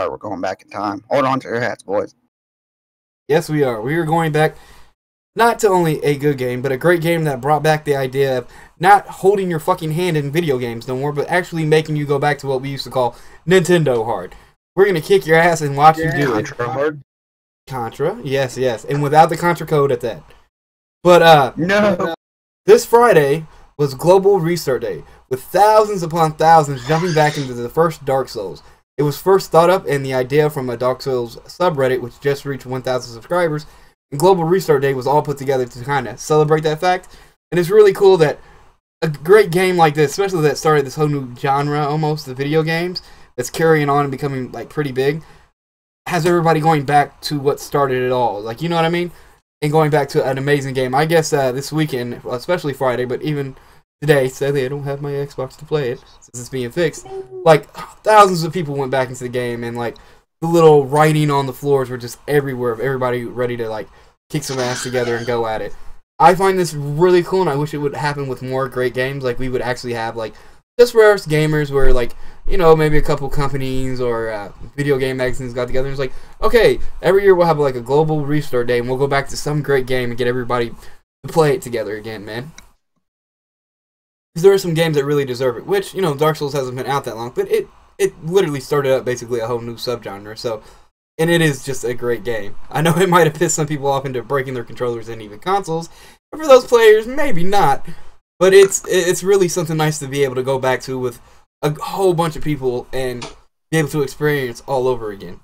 We're going back in time. Hold on to your hats, boys. Yes, we are. We are going back not to only a good game, but a great game that brought back the idea of not holding your fucking hand in video games no more, but actually making you go back to what we used to call Nintendo hard. We're going to kick your ass and watch you do Contra it. hard. Contra? Yes, yes. And without the Contra code at that. But, No. this Friday was Global Restart Day, with thousands upon thousands jumping back into the first Dark Souls. It was first thought up and the idea from a Dark Souls subreddit, which just reached 1,000 subscribers. And Global Restart Day was all put together to kind of celebrate that fact. And it's really cool that a great game like this, especially that started this whole new genre almost, the video games, that's carrying on and becoming like pretty big, has everybody going back to what started it all. Like, you know what I mean? And going back to an amazing game. I guess this weekend, especially Friday, but even today, sadly I don't have my Xbox to play it since it's being fixed. Like, thousands of people went back into the game, and like the little writing on the floors were just everywhere of everybody ready to like kick some ass together and go at it. I find this really cool, and I wish it would happen with more great games. Like, we would actually have like just for us gamers, where like, you know, maybe a couple companies or video game magazines got together and was like, okay, every year we'll have like a global restart day, and we'll go back to some great game and get everybody to play it together again, man. Because there are some games that really deserve it, which, you know, Dark Souls hasn't been out that long, but it literally started up basically a whole new subgenre, so, and it is just a great game. I know it might have pissed some people off into breaking their controllers and even consoles, but for those players, maybe not. But it's really something nice to be able to go back to with a whole bunch of people and be able to experience all over again.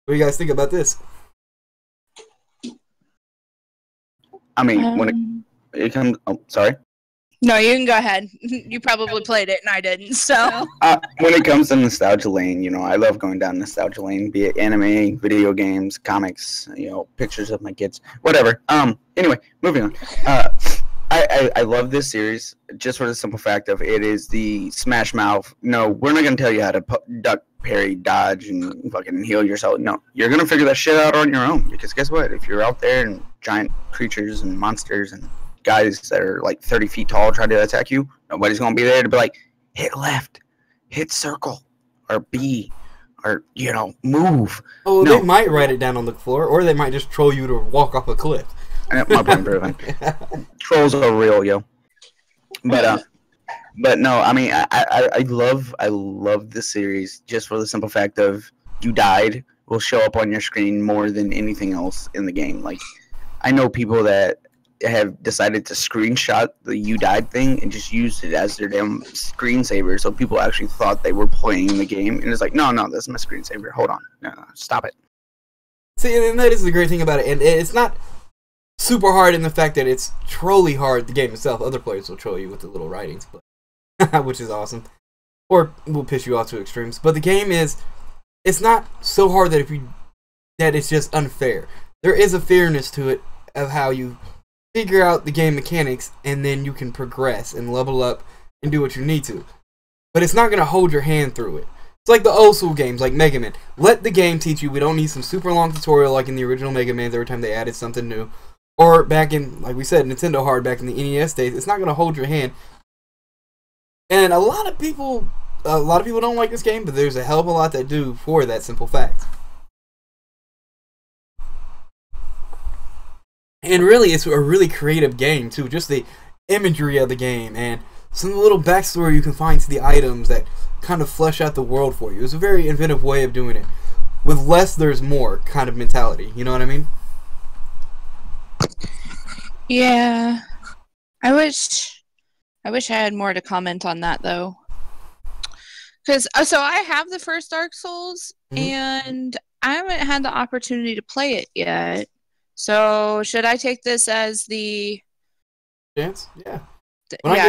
What do you guys think about this? I mean, when it comes... Oh, sorry. No, you can go ahead. You probably played it, and I didn't, so... When it comes to nostalgia lane, you know, I love going down nostalgia lane, be it anime, video games, comics, you know, pictures of my kids, whatever. Anyway, moving on. I love this series just for the simple fact of it is the Smash Mouth. No, we're not going to tell you how to duck, parry, dodge, and fucking heal yourself. No, you're going to figure that shit out on your own, because guess what? If you're out there and giant creatures and monsters and guys that are like 30 feet tall trying to attack you, nobody's going to be there to be like, hit left, hit circle, or B, or, you know, move. Oh, no. They might write it down on the floor, or they might just troll you to walk off a cliff. My brain proven. Trolls are real, yo. But no, I mean, I love this series just for the simple fact of you died will show up on your screen more than anything else in the game. Like, I know people that have decided to screenshot the you died thing and just used it as their damn screensaver, so people actually thought they were playing the game, and it's like, no, that's my screensaver. Hold on, no, stop it. See, and that is the great thing about it, and it's not super hard in the fact that it's trolly hard, the game itself. Other players will troll you with the little writings, but which is awesome. Or will piss you off to extremes. But the game it's not so hard that that it's just unfair. There is a fairness to it of how you figure out the game mechanics, and then you can progress and level up and do what you need to. But it's not going to hold your hand through it. It's like the old school games, like Mega Man. Let the game teach you. We don't need some super long tutorial like in the original Mega Man every time they added something new. Or back in, like we said, Nintendo Hard back in the NES days. It's not going to hold your hand. And a lot of people don't like this game, but there's a hell of a lot that do for that simple fact. And really, it's a really creative game, too. Just the imagery of the game and some little backstory you can find to the items that kind of flesh out the world for you. It's a very inventive way of doing it. With less, there's more kind of mentality. You know what I mean? Yeah. I wish I had more to comment on that, though. Because, so I have the first Dark Souls, and I haven't had the opportunity to play it yet. So, should I take this as the... Chance? Yeah.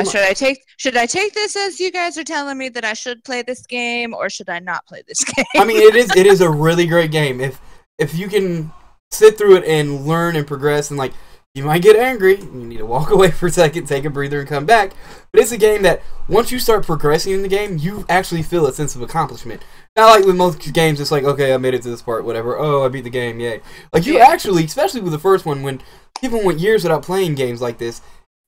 Should I take this as you guys are telling me that I should play this game, or should I not play this game? I mean, it is a really great game. If you can sit through it and learn and progress, and like, you might get angry, you need to walk away for a second, take a breather, and come back. But it's a game that once you start progressing in the game, you actually feel a sense of accomplishment. Not like with most games, it's like, okay, I made it to this part, whatever. Oh, I beat the game, yay. Like, you actually, especially with the first one, when people went years without playing games like this,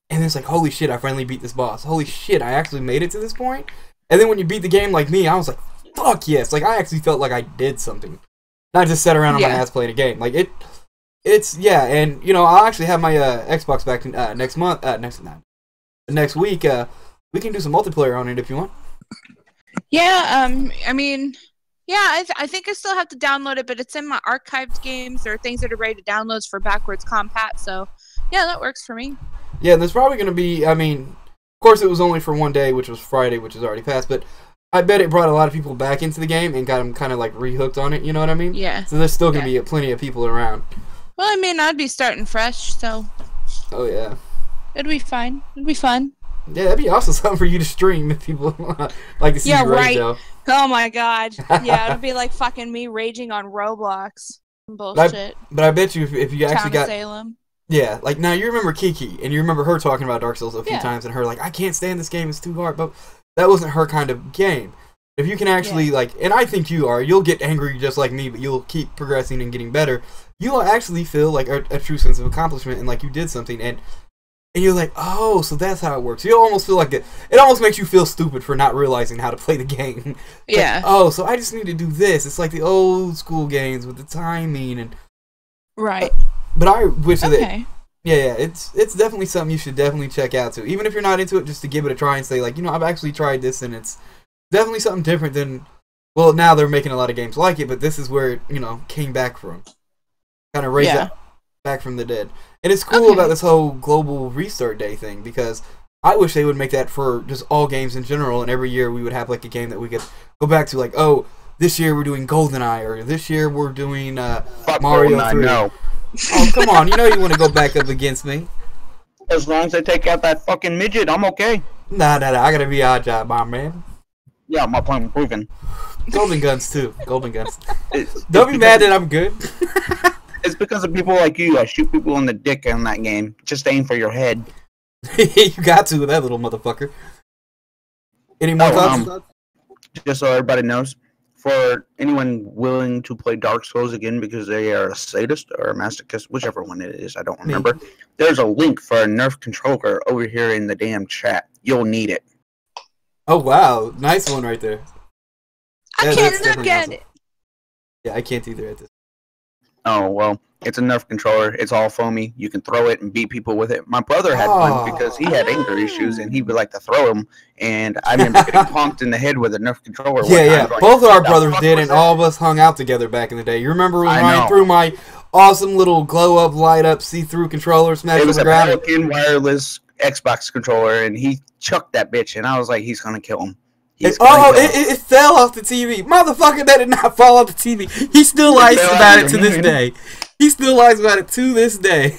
and it's like, holy shit, I finally beat this boss. Holy shit, I actually made it to this point. And then when you beat the game like me, I was like, fuck yes. Like, I actually felt like I did something. Not just sat around on my ass playing a game. Like, it's, yeah, and, you know, I'll actually have my Xbox back next month, next week. We can do some multiplayer on it if you want. Yeah, I mean, yeah, I think I still have to download it, but it's in my archived games or things that are ready to download for backwards compat, so, yeah, that works for me. Yeah, and there's probably going to be, I mean, of course it was only for one day, which was Friday, which is already passed, but I bet it brought a lot of people back into the game and got them kind of like rehooked on it, you know what I mean? Yeah. So there's still going to be plenty of people around. Well, I mean, I'd be starting fresh, so. Oh, yeah. It'd be fine. It'd be fun. Yeah, that'd be also something for you to stream if people like to see you rage, though. Oh my god. Yeah, it'd be like fucking me raging on Roblox. Bullshit. But I bet you if you actually got Salem. Yeah, like now you remember Kiki and you remember her talking about Dark Souls a few times and her like, I can't stand this game, it's too hard, but that wasn't her kind of game. If you can actually like, and I think you are, you'll get angry just like me, but you'll keep progressing and getting better. You will actually feel like a true sense of accomplishment and like you did something and you're like, oh, so that's how it works. You almost feel like it almost makes you feel stupid for not realizing how to play the game. Yeah. Like, oh, so I just need to do this. It's like the old school games with the timing and right. But I wish that it's definitely something you should definitely check out too. Even if you're not into it, just to give it a try and say like, you know, I've actually tried this and it's definitely something different than. Well, now they're making a lot of games like it, but this is where it, you know, came back from. Kind of raised it back from the dead. And it's cool about this whole global restart day thing because I wish they would make that for just all games in general, and every year we would have like a game that we could go back to, like, oh, this year we're doing GoldenEye, or this year we're doing Mario 3. No. Oh, come on, you know you want to go back up against me. As long as they take out that fucking midget, I'm okay. Nah, I gotta be odd job, my man. Yeah, my point proven. Golden guns too. Golden guns. Don't be mad that I'm good. It's because of people like you. I shoot people in the dick in that game. Just aim for your head. You got to with that little motherfucker. Any more thoughts? Just so everybody knows, for anyone willing to play Dark Souls again because they are a sadist or a masochist, whichever one it is, I don't remember. There's a link for a Nerf controller over here in the damn chat. You'll need it. Oh wow, nice one right there. I can't look at it. Yeah, I can't either at this. Oh, well, it's a Nerf controller. It's all foamy. You can throw it and beat people with it. My brother had one because he had anger issues, and he would like to throw them. And I remember getting honked in the head with a Nerf controller. Yeah. Both of our brothers did, and all of us hung out together back in the day. You remember when I threw my awesome little glow-up, light-up, see-through controller smashed on the ground? It was a Pelican wireless Xbox controller, and he chucked that bitch, and I was like, he's going to kill him. It fell off the TV. Motherfucker, that did not fall off the TV. He still lies about it to this day. He still lies about it to this day.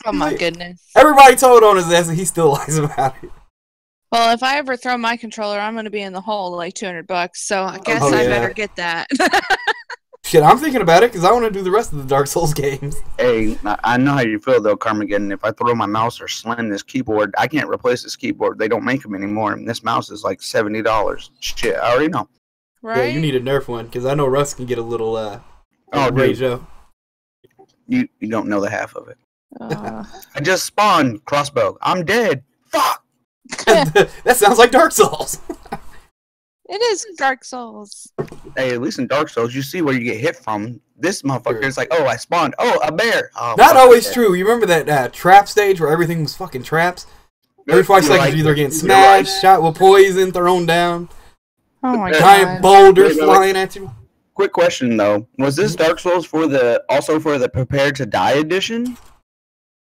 Oh my goodness. Everybody told on his ass and he still lies about it. Well, if I ever throw my controller, I'm going to be in the hole like $200, so I guess I better get that. Shit, I'm thinking about it because I want to do the rest of the Dark Souls games. Hey, I know how you feel though, Carmageddon. If I throw my mouse or slam this keyboard, I can't replace this keyboard. They don't make them anymore, and this mouse is like $70. Shit, I already know. Right? Yeah, you need a Nerf one because I know Russ can get a little rage up. You don't know the half of it. I just spawned crossbow. I'm dead. Fuck. That sounds like Dark Souls. It is Dark Souls. Hey, at least in Dark Souls, you see where you get hit from. This motherfucker is like, oh, I spawned. Oh, a bear. Oh, not always true. You remember that trap stage where everything was fucking traps? Every 5 seconds, you're either getting smashed, shot with poison, thrown down. Oh my god. Giant boulders flying at you. Quick question though: was this Dark Souls also for the Prepare to Die edition?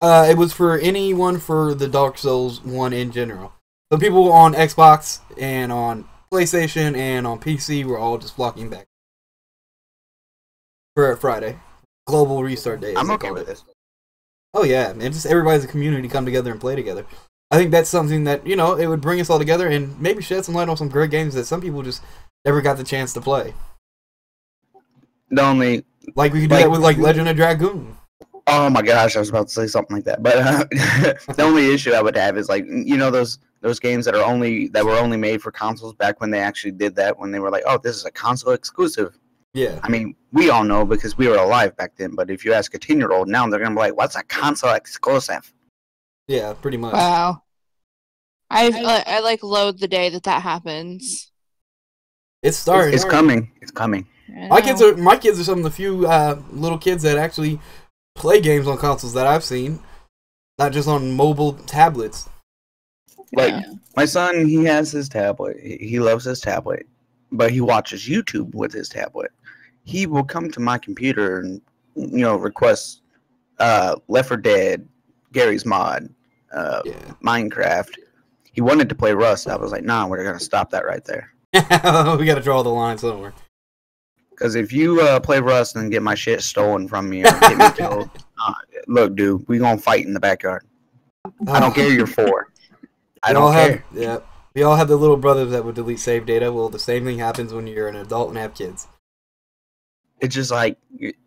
It was for anyone for the Dark Souls 1 in general. So people on Xbox and on PlayStation and on PC were all just flocking back for Friday. Global Restart Day. I'm okay with this. Oh yeah, man. Just everybody's a community come together and play together. I think that's something that, you know, it would bring us all together and maybe shed some light on some great games that some people just never got the chance to play. Like we could do that with like Legend of Dragoon. Oh my gosh, I was about to say something like that. But the only issue I would have is like, you know, those games that were only made for consoles back when they actually did that, when they were like, oh, this is a console exclusive. Yeah. I mean, we all know because we were alive back then, but if you ask a 10-year-old now, they're gonna be like, what's a console exclusive? Yeah, pretty much. Wow. I like loathe the day that happens. It's starting. It's coming. It's coming. My kids are some of the few little kids that actually play games on consoles that I've seen, not just on mobile tablets. Like my son, he has his tablet. He loves his tablet, but he watches YouTube with his tablet. He will come to my computer and request Left 4 Dead, Gary's Mod, Minecraft. He wanted to play Rust. I was like, nah, we're gonna stop that right there. We gotta draw the line somewhere. Because if you play Rust and get my shit stolen from me or get me killed, look, dude, we gonna fight in the backyard. I don't care you're 4. I don't care. Yeah, we all have the little brothers that would delete save data. Well, the same thing happens when you're an adult and have kids. It's just like,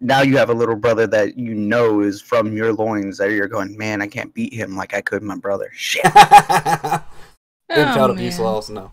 now you have a little brother that is from your loins that you're going, man, I can't beat him like I could my brother. Shit. Child abuse laws, no.